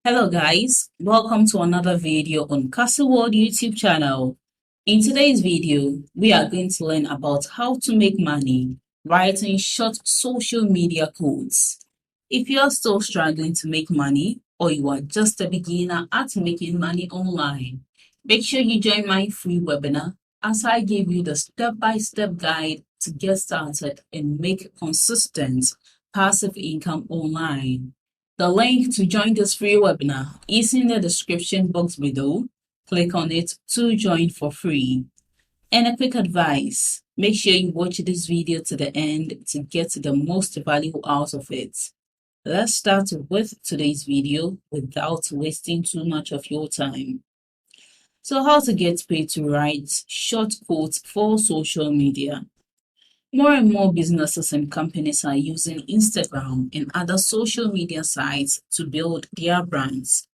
Hello guys, welcome to another video on Cassy World YouTube channel. In today's video, we are going to learn about how to make money writing short social media codes. If you are still struggling to make money or you are just a beginner at making money online, make sure you join my free webinar as I give you the step-by-step guide to get started and make consistent passive income online. The link to join this free webinar is in the description box below. Click on it to join for free. And a quick advice, make sure you watch this video to the end to get the most value out of it. Let's start with today's video without wasting too much of your time. So how to get paid to write short codes for social media. More and more businesses and companies are using Instagram and other social media sites to build their brands.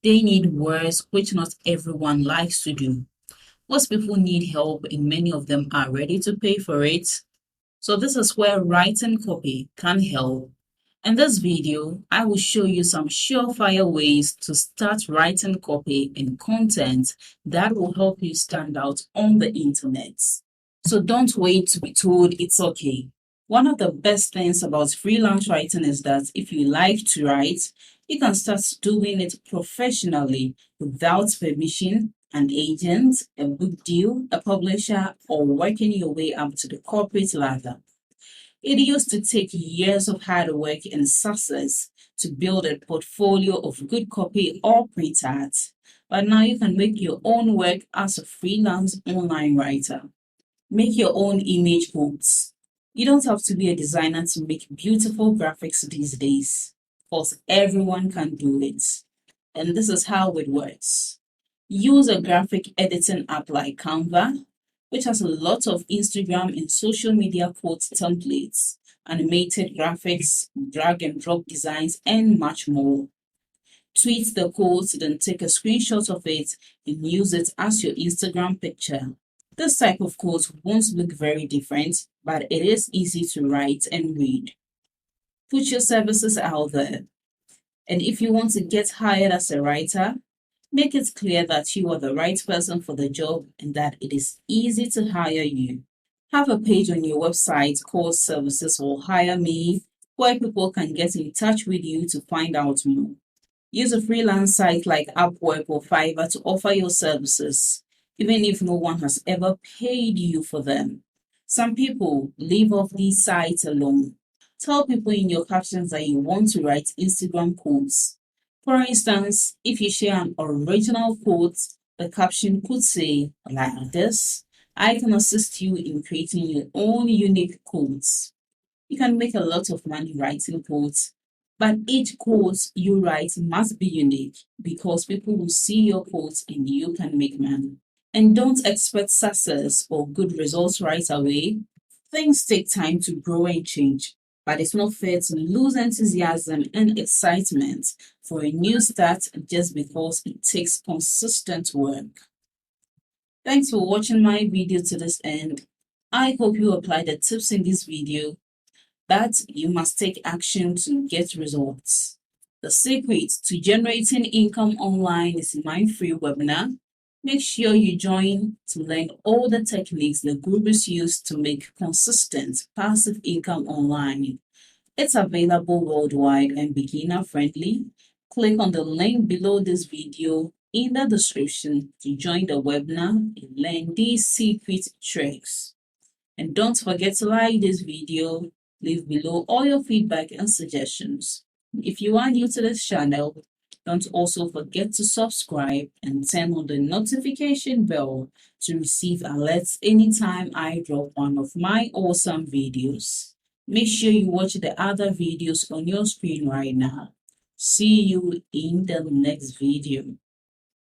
They need words which not everyone likes to do. Most people need help and many of them are ready to pay for it. So this is where writing copy can help. In this video, I will show you some surefire ways to start writing copy and content that will help you stand out on the internet. So don't wait to be told it's okay. One of the best things about freelance writing is that if you like to write, you can start doing it professionally without permission, an agent, a book deal, a publisher, or working your way up to the corporate ladder. It used to take years of hard work and success to build a portfolio of good copy or print art, but now you can make your own work as a freelance online writer. Make your own image codes. You don't have to be a designer to make beautiful graphics these days, because everyone can do it. And this is how it works. Use a graphic editing app like Canva, which has a lot of Instagram and social media codes templates, animated graphics, drag and drop designs, and much more. Tweet the codes, then take a screenshot of it and use it as your Instagram picture. This type of code won't look very different, but it is easy to write and read. Put your services out there. And if you want to get hired as a writer, make it clear that you are the right person for the job and that it is easy to hire you. Have a page on your website called Services or Hire Me, where people can get in touch with you to find out more. Use a freelance site like Upwork or Fiverr to offer your services, even if no one has ever paid you for them. Some people live off these sites alone. Tell people in your captions that you want to write Instagram quotes. For instance, if you share an original quote, the caption could say, like this, I can assist you in creating your own unique quotes. You can make a lot of money writing quotes, but each quote you write must be unique because people will see your quotes and you can make money. And don't expect success or good results right away. Things take time to grow and change, but it's not fair to lose enthusiasm and excitement for a new start just because it takes consistent work. Thanks for watching my video to this end. I hope you apply the tips in this video, but you must take action to get results. The secret to generating income online is in my free webinar. Make sure you join to learn all the techniques the gurus use to make consistent passive income online. It's available worldwide and beginner friendly. Click on the link below this video in the description to join the webinar and learn these secret tricks. And don't forget to like this video, leave below all your feedback and suggestions. If you are new to this channel, don't also forget to subscribe and turn on the notification bell to receive alerts anytime I drop one of my awesome videos. Make sure you watch the other videos on your screen right now. See you in the next video.